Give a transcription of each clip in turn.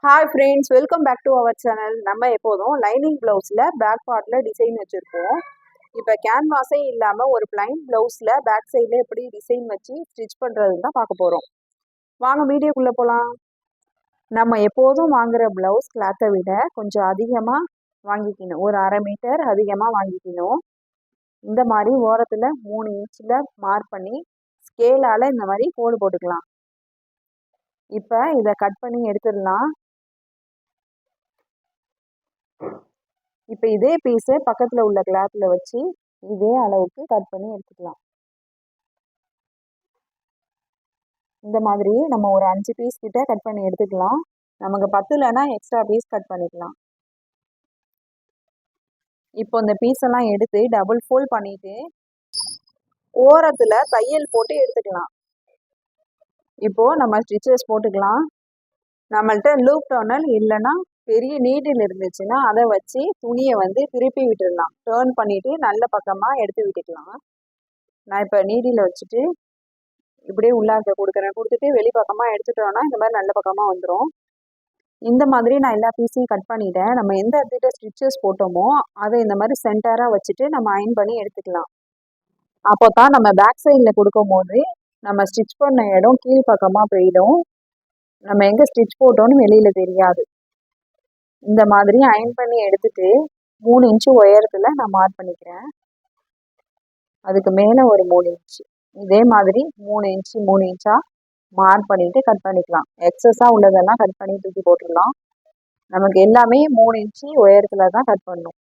Hi friends, welcome back to our channel. நம்ம எப்போதும் lining ப்ளவுஸில் பேக் பார்ட்டில் டிசைன் வச்சுருப்போம். இப்போ கேன்வாஸே இல்லாமல் ஒரு பிளைன் ப்ளவுஸில் பேக் சைடில் எப்படி டிசைன் வச்சு ஸ்டிச் பண்ணுறதுன்னு தான் பார்க்க போகிறோம். வாங்க வீடியோக்குள்ளே போகலாம். நம்ம எப்போதும் வாங்குகிற ப்ளவுஸ் கிளாத்தை விட கொஞ்சம் அதிகமாக வாங்கிக்கணும். ஒரு 1/2 மீட்டர் அதிகமாக வாங்கிக்கணும். இந்த மாதிரி ஓரத்தில் 3 இன்ச்சில் மார்க் பண்ணி ஸ்கேலால் இந்த மாதிரி கோடு போட்டுக்கலாம். இப்போ இதை கட் பண்ணி எடுத்துடலாம். இப்போ இதே பீஸை பக்கத்தில் உள்ள கிளாத்தில் வச்சு இதே அளவுக்கு கட் பண்ணி எடுத்துக்கலாம். இந்த மாதிரி நம்ம ஒரு 5 பீஸ் கிட்ட கட் பண்ணி எடுத்துக்கலாம். நமக்கு 10 இல்லைன்னா எக்ஸ்ட்ரா பீஸ் கட் பண்ணிக்கலாம். இப்போ இந்த பீஸ் எல்லாம் எடுத்து டபுள் ஃபோல்ட் பண்ணிட்டு ஓரத்தில் தையல் போட்டு எடுத்துக்கலாம். இப்போ நம்ம ஸ்டிச்சஸ் போட்டுக்கலாம். நம்மள்ட்ட லூப் டர்னல் இல்லைன்னா பெரிய நீடில் இருந்துச்சுன்னா அதை வச்சு துணியை திருப்பி விட்டுடலாம். டேர்ன் பண்ணிட்டு நல்ல பக்கமாக எடுத்து விட்டுக்கலாம். நான் இப்போ நீடில் வச்சுட்டு இப்படியே உள்ளாக்க கொடுத்துட்டு வெளி பக்கமாக எடுத்துட்டோன்னா இந்த மாதிரி நல்ல பக்கமாக வந்துடும். இந்த மாதிரி நான் எல்லா பீஸையும் கட் பண்ணிட்டேன். நம்ம எந்த இடத்துல ஸ்டிச்சஸ் போட்டோமோ அதை இந்த மாதிரி சென்டராக வச்சுட்டு நம்ம அயன் பண்ணி எடுத்துக்கலாம். அப்போ தான் நம்ம பேக் சைடில் கொடுக்கும் போது நம்ம ஸ்டிச் பண்ண இடம் கீழ் பக்கமாக போயிடும். நம்ம எங்கே ஸ்டிச் போட்டோன்னு வெளியில் தெரியாது. இந்த மாதிரி அயன் பண்ணி எடுத்துட்டு 3 இன்ச்சு உயரத்தில் நான் மார்க் பண்ணிக்கிறேன். அதுக்கு மேலே ஒரு 3 இன்ச்சு, இதே மாதிரி 3 இன்ச்சு 3 இன்ச்சா மார்க் பண்ணிட்டு கட் பண்ணிக்கலாம். எக்ஸஸாக உள்ளதெல்லாம் கட் பண்ணி தூக்கி போட்டுடலாம். நமக்கு எல்லாமே 3 இன்ச்சு உயரத்தில் தான் கட் பண்ணணும்.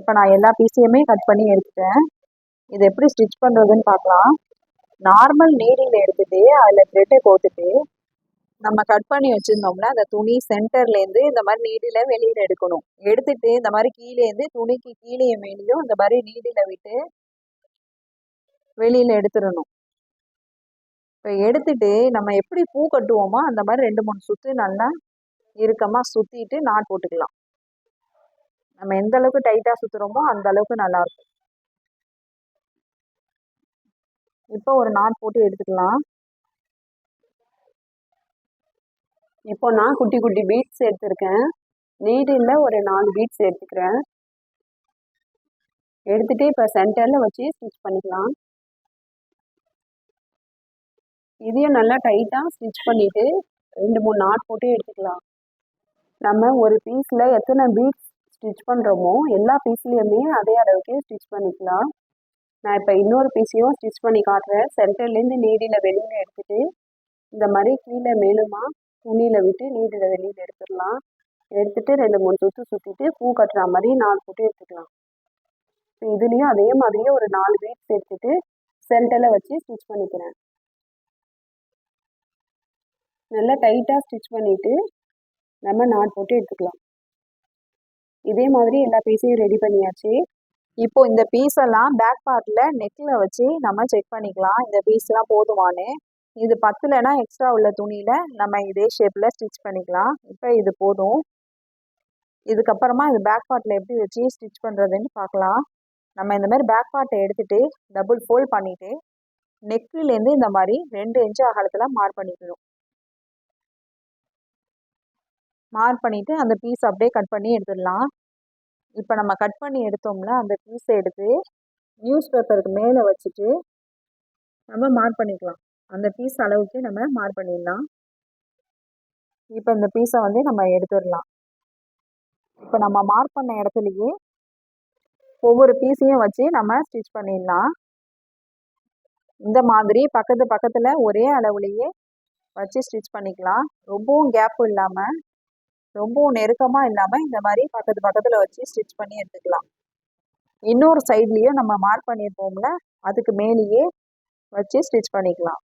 இப்போ நான் எல்லா பீஸையுமே கட் பண்ணி எடுத்துட்டேன். இது எப்படி ஸ்டிச் பண்ணுறதுன்னு பார்க்கலாம். நார்மல் நீடில் எடுத்துட்டு அதில் த்ரெட்டை கோத்துட்டு நம்ம கட் பண்ணி வச்சுருந்தோம்னா அந்த துணி சென்டர்லேருந்து இந்த மாதிரி நீடில் வெளியில் எடுக்கணும். எடுத்துட்டு இந்த மாதிரி கீழேருந்து துணிக்கு கீழே மேலேயும் இந்த மாதிரி நீடில் விட்டு வெளியில் எடுத்துடணும். இப்போ எடுத்துட்டு நம்ம எப்படி பூ கட்டுவோமோ அந்த மாதிரி 2-3 சுற்று நல்லா இறுக்கமாக சுற்றிட்டு நாட் போட்டுக்கலாம். நம்ம எந்த அளவுக்கு டைட்டாக சுற்றுறோமோ அந்த அளவுக்கு நல்லாயிருக்கும். இப்போ ஒரு நாட் போட்டு எடுத்துக்கலாம். இப்போ நான் குட்டி குட்டி பீட்ஸ் எடுத்துருக்கேன். நீடில் ஒரு 4 பீட்ஸ் எடுத்துக்கிறேன். எடுத்துட்டு இப்போ சென்டரில் வச்சு ஸ்டிச் பண்ணிக்கலாம். இதையும் நல்லா டைட்டாக ஸ்டிச் பண்ணிவிட்டு 2-3 நாட் போட்டு எடுத்துக்கலாம். நம்ம ஒரு பீஸில் எத்தனை பீட்ஸ் ஸ்டிச் பண்ணுறோமோ எல்லா பீஸ்லேயுமே அதே அளவுக்கு ஸ்டிச் பண்ணிக்கலாம். நான் இப்போ இன்னொரு பீஸையும் ஸ்டிச் பண்ணி காட்டுறேன். சென்டர்லேருந்து நீடில் வெளியில் எடுத்துகிட்டு இந்த மாதிரி கீழே மேலுமா துணியில் விட்டு நீடில் வெளியில் எடுத்துடலாம். எடுத்துகிட்டு 2-3 சுற்று சுற்றிட்டு பூ கட்டுற மாதிரி 4 போட்டு எடுத்துக்கலாம். இப்போ இதுலேயும் அதே மாதிரியே ஒரு 4 பீட்ஸ் எடுத்துகிட்டு சென்டரில் வச்சு ஸ்டிச் பண்ணிக்கிறேன். நல்லா டைட்டாக ஸ்டிச் பண்ணிவிட்டு நம்ம நாட் போட்டு எடுத்துக்கலாம். இதே மாதிரி எல்லா பீஸையும் ரெடி பண்ணியாச்சு. இப்போ இந்த பீஸெல்லாம் பேக் பார்ட்டில் நெக்கில் வச்சு நம்ம செக் பண்ணிக்கலாம். இந்த பீஸ்லாம் போதுமானு. இது 10 இல்லைன்னா எக்ஸ்ட்ரா உள்ள துணியில் நம்ம இதே ஷேப்பில் ஸ்டிச் பண்ணிக்கலாம். இப்போ இது போதும். இதுக்கப்புறமா இது பேக் பார்ட்டில் எப்படி வச்சு ஸ்டிச் பண்ணுறதுன்னு பார்க்கலாம். நம்ம இந்த மாதிரி பேக் பார்ட்டை எடுத்துகிட்டு டபுள் ஃபோல்ட் பண்ணிவிட்டு நெக்கிலேருந்து இந்த மாதிரி 2 இன்ச்சு அகலத்தில் மார்க் பண்ணிக்கணும். மார்க் பண்ணிவிட்டு அந்த பீஸ் அப்படியே கட் பண்ணி எடுத்துடலாம். இப்போ நம்ம கட் பண்ணி எடுத்தோம்ல அந்த பீஸை எடுத்து நியூஸ் பேப்பருக்கு மேலே வச்சுட்டு நம்ம மார்க் பண்ணிக்கலாம். அந்த பீஸ் அளவுக்கு நம்ம மார்க் பண்ணிடலாம். இப்போ இந்த பீஸை நம்ம எடுத்துடலாம். இப்போ நம்ம மார்க் பண்ண இடத்துலையே ஒவ்வொரு பீஸையும் வச்சு நம்ம ஸ்டிச் பண்ணிடலாம். இந்த மாதிரி பக்கத்தில் ஒரே அளவுலேயே வச்சு ஸ்டிச் பண்ணிக்கலாம். ரொம்பவும் கேப் இல்லாமல் ரொம்பவும் நெருக்கமாக இல்லாமல் இந்த மாதிரி பக்கத்தில் வச்சு ஸ்டிச் பண்ணி எடுத்துக்கலாம். இன்னொரு சைட்லேயும் நம்ம மார்க் பண்ணியிருப்போம்ல அதுக்கு மேலேயே வச்சு ஸ்டிச் பண்ணிக்கலாம்.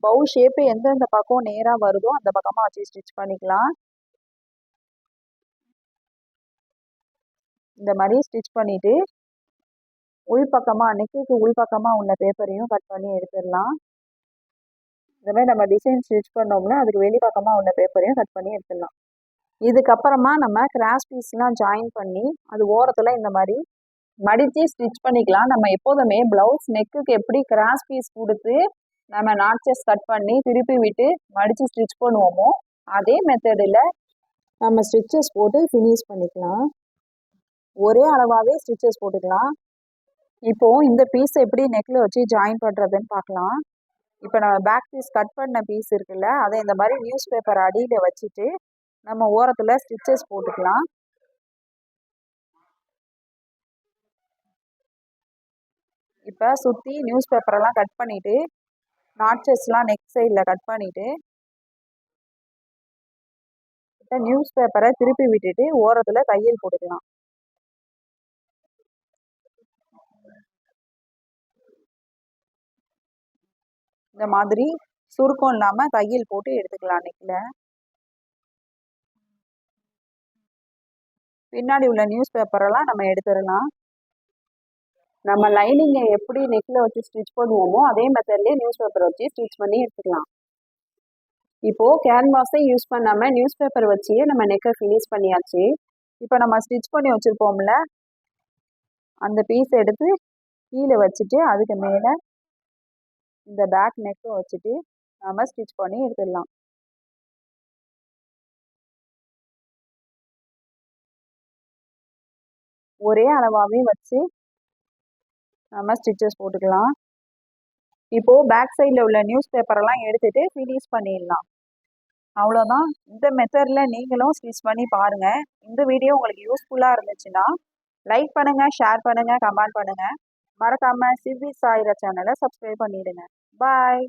பவு ஷேப்பு எந்தெந்த பக்கம் நேராக வருதோ அந்த பக்கமாக வச்சு ஸ்டிச் பண்ணிக்கலாம். இந்த மாதிரி ஸ்டிச் பண்ணிவிட்டு உள்பக்கமாக நெக்குக்கு உள்பக்கமாக உள்ள பேப்பரையும் கட் பண்ணி எடுத்துடலாம். இந்த மாதிரி நம்ம டிசைன் ஸ்டிச் பண்ணோம்னா அதுக்கு வெளி பக்கமாக உள்ள பேப்பரையும் கட் பண்ணி எடுத்துடலாம். இதுக்கப்புறமா நம்ம கிராஸ் பீஸ்லாம் ஜாயின் பண்ணி அது ஓரத்தில் இந்த மாதிரி மடித்து ஸ்டிச் பண்ணிக்கலாம். நம்ம எப்போதுமே ப்ளவுஸ் நெக்குக்கு எப்படி கிராஸ் பீஸ் கொடுத்து நம்ம நாட்சஸ் கட் பண்ணி திருப்பி விட்டு மடித்து ஸ்டிச் பண்ணுவோமோ அதே மெத்தடில் நம்ம ஸ்டிச்சஸ் போட்டு ஃபினிஷ் பண்ணிக்கலாம். ஒரே அளவாகவே ஸ்டிச்சஸ் போட்டுக்கலாம். இப்போது இந்த பீஸை எப்படி நெக்கில் வச்சு ஜாயின் பண்ணுறதுன்னு பார்க்கலாம். இப்போ நம்ம பேக் பீஸ் கட் பண்ண பீஸ் இருக்குல்ல, அதை இந்த மாதிரி நியூஸ் பேப்பர் அடியில் வச்சுட்டு நம்ம ஓரத்தில் ஸ்டிச்சஸ் போட்டுக்கலாம். இப்போ சுற்றி நியூஸ் பேப்பரெல்லாம் கட் பண்ணிவிட்டு நாட்சஸ்லாம் நெக் சைடில் கட் பண்ணிவிட்டு இப்போ நியூஸ் பேப்பரை திருப்பி விட்டுட்டு ஓரத்தில் தையல் போட்டுக்கலாம். இந்த மாதிரி சுருக்கம் இல்லாமல் தையல் போட்டு எடுத்துக்கலாம். நெக்கில் பின்னாடி உள்ள நியூஸ் பேப்பரெல்லாம் நம்ம எடுத்துடலாம். நம்ம லைனிங்கை எப்படி நெக்கில் வச்சு ஸ்டிச் பண்ணுவோமோ அதே மெத்தட்லேயே நியூஸ் பேப்பர் வச்சு ஸ்டிச் பண்ணி எடுத்துக்கலாம். இப்போது கேன்வாஸை யூஸ் பண்ணாமல் நியூஸ் பேப்பர் வச்சு நம்ம நெக்கை ஃபினிஷ் பண்ணியாச்சு. இப்போ நம்ம ஸ்டிச் பண்ணி வச்சுருப்போம்ல, அந்த பீஸ் எடுத்து கீழே வச்சுட்டு அதுக்கு மேலே இந்த பேக் நெக்கை வச்சுட்டு நம்ம ஸ்டிச் பண்ணி எடுத்துடலாம். ஒரே அளவாகவே வச்சு நம்ம ஸ்டிச்சஸ் போட்டுக்கலாம். இப்போது பேக் சைடில் உள்ள நியூஸ் பேப்பரெல்லாம் எடுத்துகிட்டு ஃபினிஷ் பண்ணிடலாம். அவ்வளோதான். இந்த மெத்தடில் நீங்களும் ஸ்டிச் பண்ணி பாருங்கள். இந்த வீடியோ உங்களுக்கு யூஸ்ஃபுல்லாக இருந்துச்சுன்னா லைக் பண்ணுங்கள், ஷேர் பண்ணுங்கள், கமெண்ட் பண்ணுங்கள். மறக்காமல் சிவி சாயிரா சேனலை சப்ஸ்கிரைப் பண்ணிவிடுங்க. பாய்.